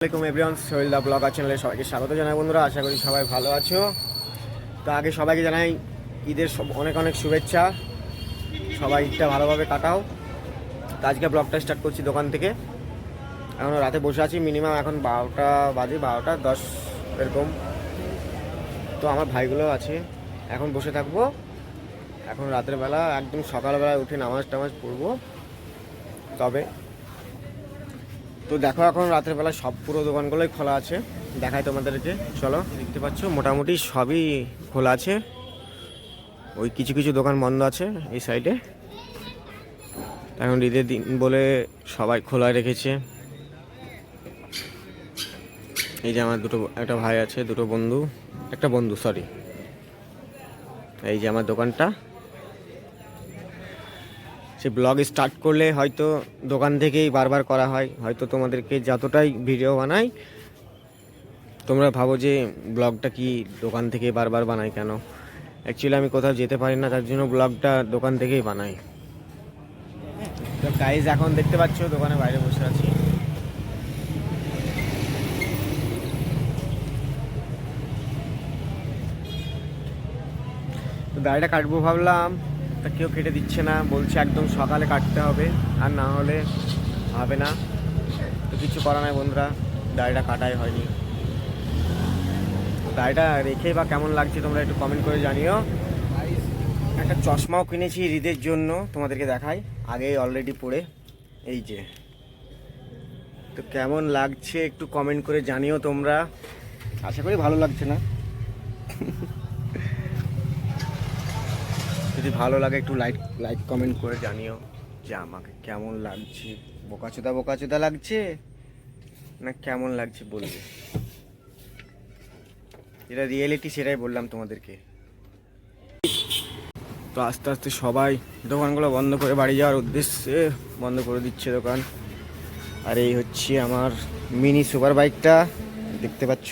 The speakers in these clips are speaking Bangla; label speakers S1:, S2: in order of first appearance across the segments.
S1: আসসালামু আলাইকুম এভরিওয়ান, সোহেল দা ব্লগার চ্যানেলে সবাইকে স্বাগত জানাই বন্ধুরা। আশা করি সবাই ভালো আছো। তো আগে সবাইকে জানাই ঈদের অনেক অনেক শুভেচ্ছা। সবাই ঈদটা ভালোভাবে কাটাও। তো আজকে ব্লগটা স্টার্ট করছি দোকান থেকে। এখন রাতে বসে আছি, মিনিমাম এখন 12টা বাজে, 12টা 10 এরকম। তো আমার ভাইগুলো আছে, এখন বসে থাকবো। এখন রাতের বেলা একদম সকালবেলায় উঠে নামাজ টামাজ পড়বো তবে। তো দেখো এখন রাতের বেলা সব পুরো দোকানগুলোই খোলা আছে, দেখাই তোমাদেরকে। চলো, দেখতে পাচ্ছ মোটামুটি সবই খোলা আছে। ওই কিছু কিছু দোকান বন্ধ আছে এই সাইডে। এখন ঈদের দিন বলে সবাই খোলা রেখেছে। এই যে আমার একটা ভাই আছে, একটা বন্ধু সরি। এই যে আমার দোকানটা। সে ব্লগ স্টার্ট করলে হয়তো দোকান থেকেই বারবার করা হয়, হয়তো তোমাদেরকে যতটাই ভিডিও বানাই তোমরা ভাবো যে ব্লগটা কি দোকান থেকে বারবার বানাই কেন। অ্যাকচুয়ালি আমি কোথাও যেতে পারি না, তার জন্য ব্লগটা দোকান থেকেই বানাই। তো গাইজ এখন দেখতে পাচ্ছ দোকানের বাইরে বসে আছি। তো দাড়িটা কাটবো ভাবলাম, তা কেউ কেটে দিচ্ছে না, বলছে একদম সকালে কাটতে হবে, আর না হলে হবে না। তো কিছু করা নাই বন্ধুরা, দাড়িটা কাটাই হয়নি। দাড়িটা রেখে বা কেমন লাগছে তোমরা একটু কমেন্ট করে জানিও। একটা চশমাও কিনেছি ঈদের জন্য, তোমাদেরকে দেখাই। আগে অলরেডি পরে, এই যে। তো কেমন লাগছে একটু কমেন্ট করে জানিও তোমরা। আশা করি ভালো লাগছে না। যদি ভালো লাগে একটু লাইক কমেন্ট করে জানিও যে আমাকে কেমন লাগছে। বোকাচোদা লাগছে না কেমন লাগছে বলবে। যেটা রিয়েলিটি সেটাই বললাম তোমাদেরকে। তো আস্তে আস্তে সবাই দোকানগুলো বন্ধ করে বাড়ি যাওয়ার উদ্দেশ্যে বন্ধ করে দিচ্ছে দোকান। আর এই হচ্ছে আমার মিনি সুপার বাইকটা, দেখতে পাচ্ছ।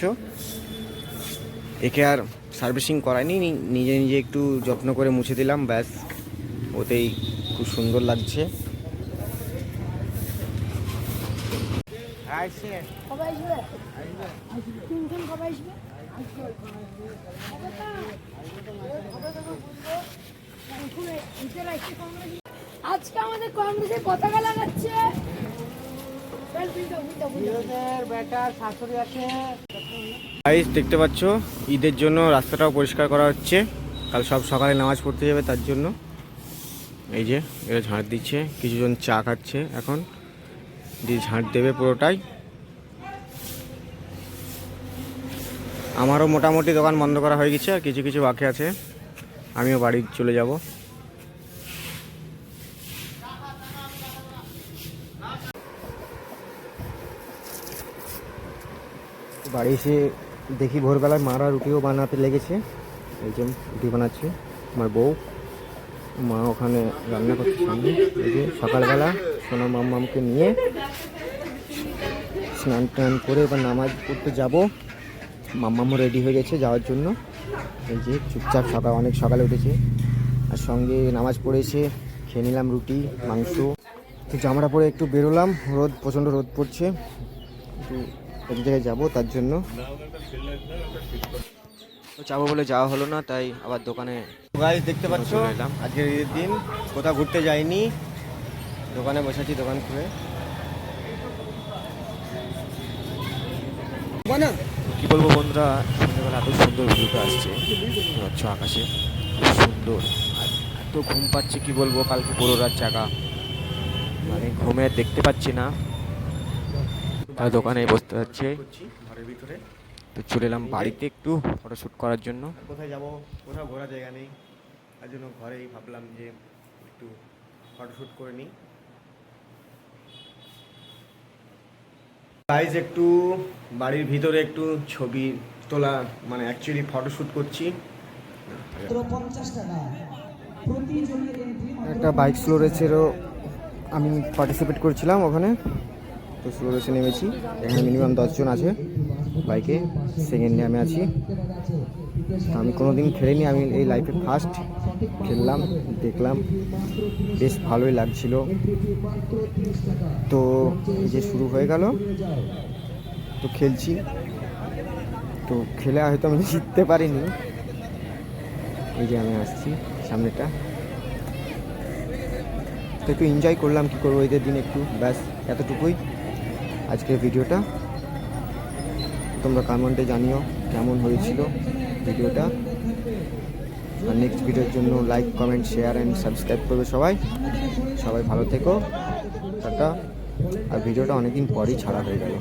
S1: একে আর সার্ভিসিং করায়নি, নিজে নিজে একটু যত্ন করে মুছে দিলাম, ব্যাস। ওতেই খুব সুন্দর লাগছে।
S2: আজকে আমাদের কংগ্রেসের পতাকা লাগাচ্ছে।
S1: গাইস দেখতে পাচ্ছ ঈদের জন্য রাস্তাটাও পরিষ্কার করা হচ্ছে। কাল সব সকালে নামাজ পড়তে যাবে তার জন্য। এই যে এরা ঝাঁট দিচ্ছে, কিছুজন চা খাচ্ছে, এখন দিয়ে ঝাঁট দেবে পুরোটাই। আমারও মোটামুটি দোকান বন্ধ করা হয়ে গেছে, আর কিছু কিছু বাকি আছে। আমিও বাড়ি চলে যাব। বাড়ি এসে দেখি ভোরবেলায় মারা রুটিও বানাতে লেগেছে। এই যে রুটি বানাচ্ছে আমার বউ, মা ওখানে রান্না করছে সামনে। এই যে সকালবেলা সোনা মামকে নিয়ে স্নান টান করে এবার নামাজ পড়তে যাব। মাম্মামও রেডি হয়ে গেছে যাওয়ার জন্য। এই যে চুপচাপ অনেক সকালে উঠেছে, আর সঙ্গে নামাজ পড়ে এসে খেয়ে নিলাম রুটি মাংস। তো জামাটা পরে একটু বেরোলাম, প্রচণ্ড রোদ পড়ছে, একটু এক জায়গায় যাবো তার জন্য। তো যাবো বলে যাওয়া হলো না, তাই আবার দোকানে। গাইস দেখতে পাচ্ছ আজকের ঈদের দিন, কোথাও ঘুরতে যাইনি, দোকানে বসেছি দোকান খুলে। কি বলবো বন্ধুরা, সন্ধ্যেবেলা এত সুন্দর ভিউটা আসছে হচ্ছে আকাশে, খুব সুন্দর। আর এত ঘুম পাচ্ছে কি বলবো, কালকে পুরো রাত জাগা, মানে ঘুমে দেখতে পাচ্ছি না। তার দোকানে বসতে হচ্ছে ঘরের ভিতরে। তো চলে এলাম বাড়িতে একটু ফটোশ্যুট করার জন্য। কোথায় যাব, কোথাও ঘোরার জায়গা নেই, তার জন্য ঘরেই ভাবলাম যে একটু ফটোশ্যুট করে নিই। গাইজ একটু বাড়ির ভিতরে একটু ছবি তোলা, মানে অ্যাকচুয়ালি ফটোশ্যুট করছি। একটা বাইক স্লো রেসেরও আমি পার্টিসিপেট করছিলাম ওখানে। তো স্লো রেসে নেমেছি, এখানে মিনিমাম 10 জন আছে বাইকে, সেকেন্ডে আমি আছি। তো আমি কোনোদিন খেলিনি, আমি এই লাইফে ফার্স্ট খেললাম, দেখলাম, বেশ ভালোই লাগছিল। তো এই যে শুরু হয়ে গেল, তো খেলছি, তো খেলে হয়তো আমি জিততে পারিনি। এই যে আমি আসছি সামনেটা, তো একটু এনজয় করলাম, কী করবো ঈদের দিন একটু, ব্যাস এতটুকুই আজকের ভিডিওটা। তোমরা কমেন্টে জানিও কেমন হয়েছিল ভিডিওটা, আর নেক্সট ভিডিওর জন্য like comment share and subscribe করবে সবাই। সবাই ভালো থেকো, টাটা। আর ভিডিওটা অনেকদিন পরই ছাড়া হয়ে গেল।